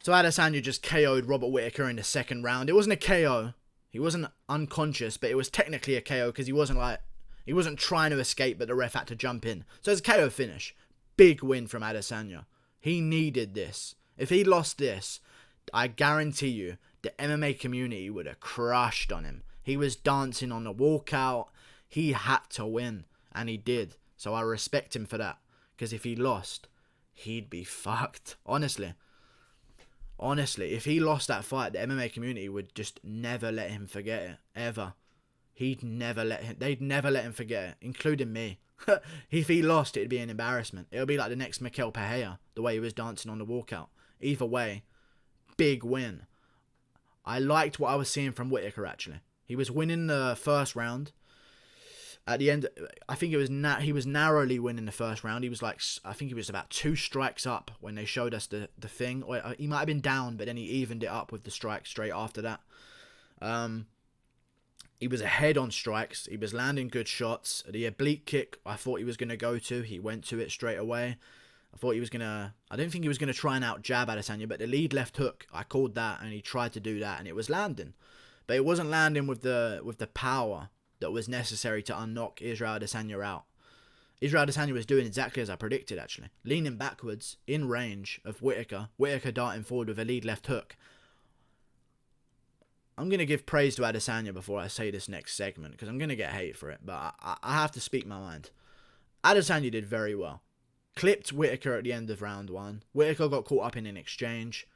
So Adesanya just KO'd Robert Whittaker in the second round. It wasn't a KO. He wasn't unconscious, but it was technically a KO because he wasn't trying to escape, but the ref had to jump in. So it's a KO finish. Big win from Adesanya. He needed this. If he lost this, I guarantee you the MMA community would have crushed on him. He was dancing on the walkout. He had to win, and he did. So I respect him for that. Because if he lost, he'd be fucked. Honestly, if he lost that fight, the MMA community would just never let him forget it. Ever. They'd never let him forget it, including me. If he lost, it'd be an embarrassment. It would be like the next Mikel Pereira, the way he was dancing on the walkout. Either way, big win. I liked what I was seeing from Whittaker, actually. He was winning the first round. At the end, I think he was narrowly winning the first round. He was I think he was about 2 strikes up when they showed us the thing. Or he might have been down, but then he evened it up with the strike straight after that. He was ahead on strikes. He was landing good shots. The oblique kick, I thought he was going to go to. He went to it straight away. I don't think he was going to try and out jab Adesanya, but the lead left hook, I called that, and he tried to do that, and it was landing. But it wasn't landing with the power that was necessary to unlock Israel Adesanya out. Israel Adesanya was doing exactly as I predicted, actually. Leaning backwards, in range of Whittaker. Whittaker darting forward with a lead left hook. I'm going to give praise to Adesanya before I say this next segment, because I'm going to get hate for it, but I have to speak my mind. Adesanya did very well. Clipped Whittaker at the end of round 1. Whittaker got caught up in an exchange.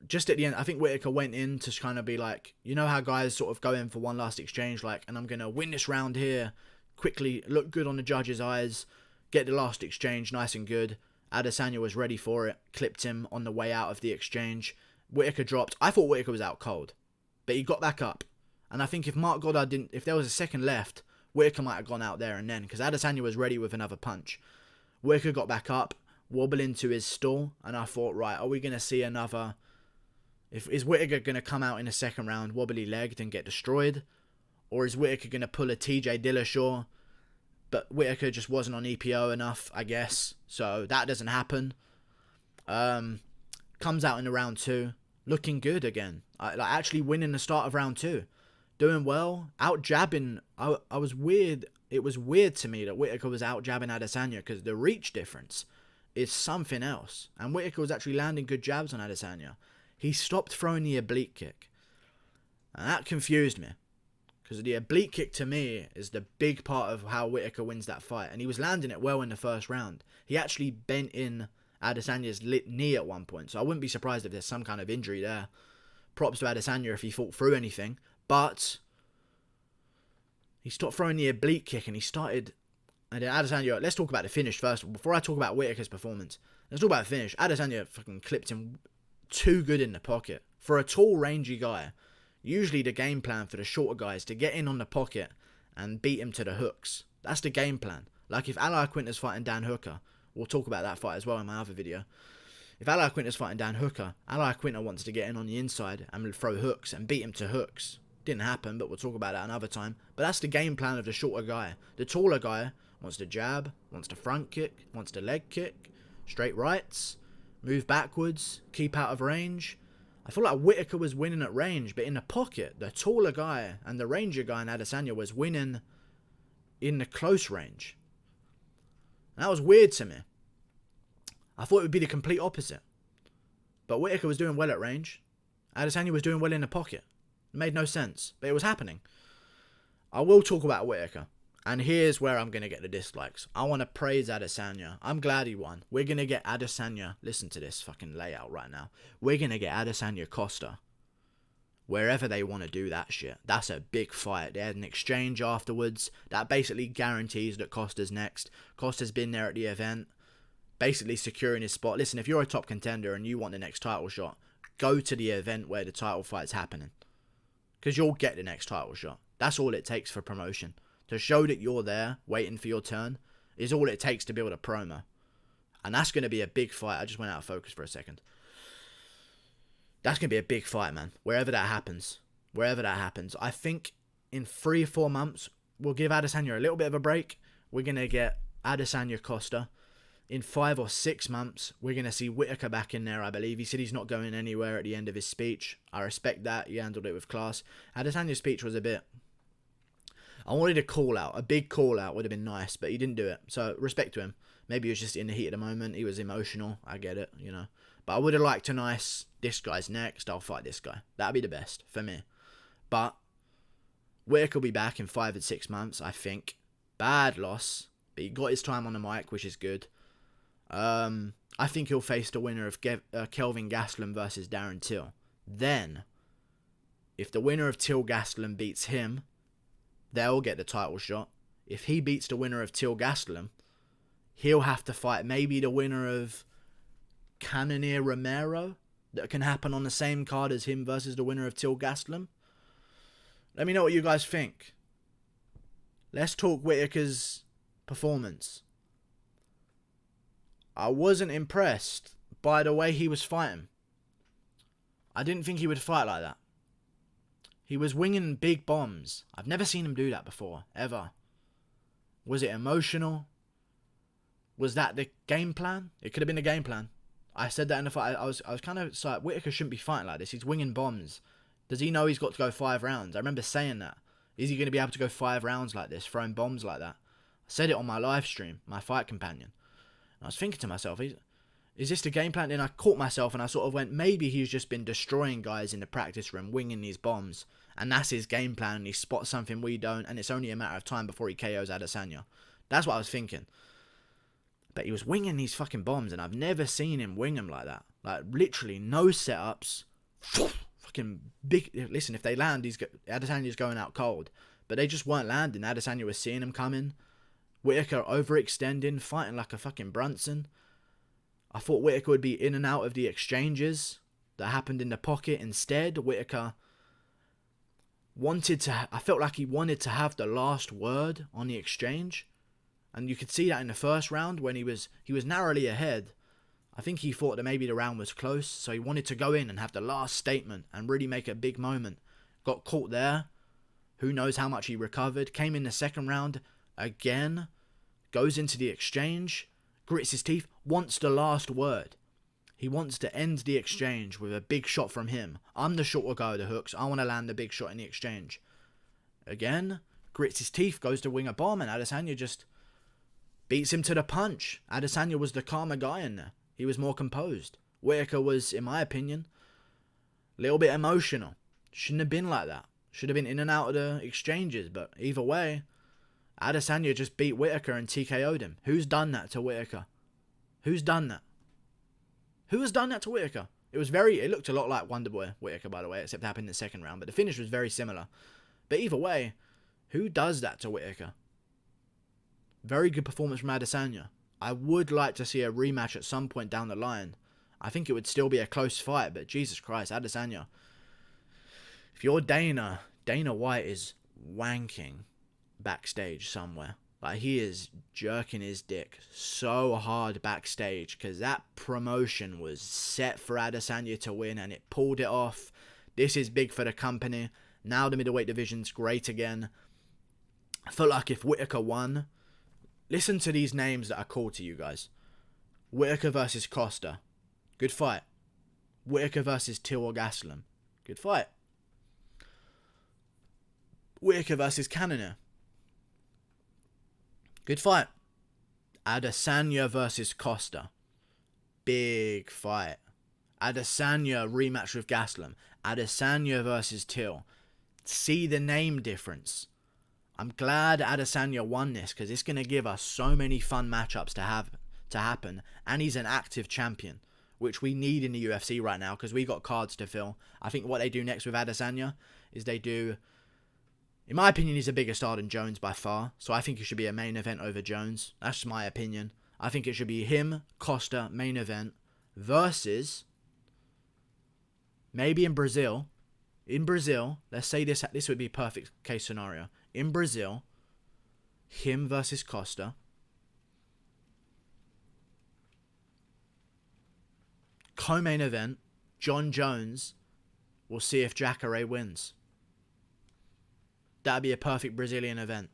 Just at the end, I think Whittaker went in to kind of be like, you know how guys sort of go in for one last exchange, like, and I'm going to win this round here, quickly, look good on the judge's eyes, get the last exchange nice and good. Adesanya was ready for it, clipped him on the way out of the exchange. Whittaker dropped. I thought Whittaker was out cold, but he got back up. And I think if Mark Goddard if there was a second left, Whittaker might have gone out there and then, because Adesanya was ready with another punch. Whittaker got back up, wobbled into his stall, and I thought, right, are we going to see another... Is Whittaker going to come out in the second round wobbly-legged and get destroyed? Or is Whittaker going to pull a TJ Dillashaw? But Whittaker just wasn't on EPO enough, I guess. So that doesn't happen. Comes out in the round 2, looking good again. Actually winning the start of round 2. Doing well, out-jabbing. I was weird. It was weird to me that Whittaker was out-jabbing Adesanya because the reach difference is something else. And Whittaker was actually landing good jabs on Adesanya. He stopped throwing the oblique kick. And that confused me. Because the oblique kick to me is the big part of how Whittaker wins that fight. And he was landing it well in the first round. He actually bent in Adesanya's knee at one point. So I wouldn't be surprised if there's some kind of injury there. Props to Adesanya if he fought through anything. But he stopped throwing the oblique kick and he started... And then Adesanya... Let's talk about the finish first. Before I talk about Whittaker's performance, let's talk about the finish. Adesanya fucking clipped him too good in the pocket. For a tall, rangy guy, usually the game plan for the shorter guys to get in on the pocket and beat him to the hooks. That's the game plan. Like if Al Iaquinta's fighting Dan Hooker, we'll talk about that fight as well in my other video. If Al Iaquinta's fighting Dan Hooker, Al Iaquinta wants to get in on the inside and throw hooks and beat him to hooks. Didn't happen, but we'll talk about that another time. But that's the game plan of the shorter guy. The taller guy wants to jab, wants to front kick, wants to leg kick, straight rights, move backwards, keep out of range. I feel like Whittaker was winning at range, but in the pocket, the taller guy and the ranger guy in Adesanya was winning in the close range. And that was weird to me. I thought it would be the complete opposite. But Whittaker was doing well at range. Adesanya was doing well in the pocket. It made no sense, but it was happening. I will talk about Whittaker. And here's where I'm going to get the dislikes. I want to praise Adesanya. I'm glad he won. We're going to get Adesanya. Listen to this fucking layout right now. We're going to get Adesanya Costa. Wherever they want to do that shit. That's a big fight. They had an exchange afterwards. That basically guarantees that Costa's next. Costa's been there at the event. Basically securing his spot. Listen, if you're a top contender and you want the next title shot, go to the event where the title fight's happening. Because you'll get the next title shot. That's all it takes for promotion. To show that you're there, waiting for your turn, is all it takes to build a promo. And that's going to be a big fight. I just went out of focus for a second. That's going to be a big fight, man. Wherever that happens. I think in 3 or 4 months, we'll give Adesanya a little bit of a break. We're going to get Adesanya Costa. in 5 or 6 months, we're going to see Whittaker back in there, I believe. He said he's not going anywhere at the end of his speech. I respect that. He handled it with class. Adesanya's speech was a bit... I wanted a call out. A big call out would have been nice, but he didn't do it. So, respect to him. Maybe he was just in the heat of the moment. He was emotional. I get it, you know. But I would have liked a nice, this guy's next, I'll fight this guy. That'd be the best for me. But Whittaker will be back in 5 and 6 months, I think. Bad loss. But he got his time on the mic, which is good. I think he'll face the winner of Kelvin Gastelum versus Darren Till. Then, if the winner of Till Gastelum beats him, they'll get the title shot. If he beats the winner of Till Gastelum, he'll have to fight maybe the winner of Cannonier Romero. That can happen on the same card as him versus the winner of Till Gastelum. Let me know what you guys think. Let's talk Whittaker's performance. I wasn't impressed by the way he was fighting. I didn't think he would fight like that. He was winging big bombs. I've never seen him do that before, ever. Was it emotional? Was that the game plan? It could have been the game plan. I said that in the fight. I was kind of like, Whittaker shouldn't be fighting like this. He's winging bombs. Does he know he's got to go 5 rounds? I remember saying that. Is he going to be able to go 5 rounds like this, throwing bombs like that? I said it on my live stream, my fight companion. I was thinking to myself, is this the game plan? Then I caught myself and I sort of went, maybe he's just been destroying guys in the practice room, winging these bombs. And that's his game plan and he spots something we don't and it's only a matter of time before he KOs Adesanya. That's what I was thinking. But he was winging these fucking bombs and I've never seen him wing them like that. Like literally no setups. Fucking big. Listen, if they land, Adesanya's going out cold. But they just weren't landing. Adesanya was seeing him coming. Whittaker overextending, fighting like a fucking Brunson. I thought Whittaker would be in and out of the exchanges that happened in the pocket. Instead, Whittaker I felt like he wanted to have the last word on the exchange. And you could see that in the first round when he was narrowly ahead. I think he thought that maybe the round was close. So he wanted to go in and have the last statement and really make a big moment. Got caught there. Who knows how much he recovered. Came in the second round again, goes into the exchange, grits his teeth, wants the last word. He wants to end the exchange with a big shot from him. I'm the shorter guy with the hooks. I want to land the big shot in the exchange. Again, grits his teeth, goes to wing a bomb, and Adesanya just beats him to the punch. Adesanya was the calmer guy in there. He was more composed. Whittaker was, in my opinion, a little bit emotional. Shouldn't have been like that. Should have been in and out of the exchanges, but either way, Adesanya just beat Whittaker and TKO'd him. Who's done that to Whittaker? Who's done that? Who has done that to Whittaker? It looked a lot like Wonderboy Whittaker, by the way, except it happened in the second round, but the finish was very similar. But either way, who does that to Whittaker? Very good performance from Adesanya. I would like to see a rematch at some point down the line. I think it would still be a close fight, but Jesus Christ, Adesanya. If you're Dana White is wanking backstage somewhere. Like, he is jerking his dick so hard backstage because that promotion was set for Adesanya to win and it pulled it off. This is big for the company. Now the middleweight division's great again. I feel like if Whittaker won, listen to these names that are called to you guys. Whittaker versus Costa. Good fight. Whittaker versus Till Gastelum. Good fight. Whittaker versus Cannonier. Good fight. Adesanya versus Costa. Big fight. Adesanya rematch with Gastelum. Adesanya versus Till. See the name difference. I'm glad Adesanya won this because it's going to give us so many fun matchups to happen. And he's an active champion, which we need in the UFC right now because we got cards to fill. I think what they do next with Adesanya is they do... In my opinion, he's a bigger star than Jones by far, so I think it should be a main event over Jones. That's my opinion. I think it should be him, Costa, main event, versus, maybe in Brazil, let's say this would be a perfect case scenario. In Brazil, him versus Costa, co-main event, John Jones, we'll see if Jacare wins. That'd be a perfect Brazilian event.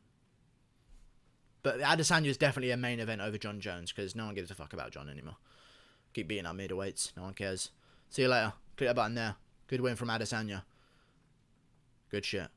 But Adesanya is definitely a main event over John Jones because no one gives a fuck about John anymore. Keep beating up middleweights. No one cares. See you later. Click that button there. Good win from Adesanya. Good shit.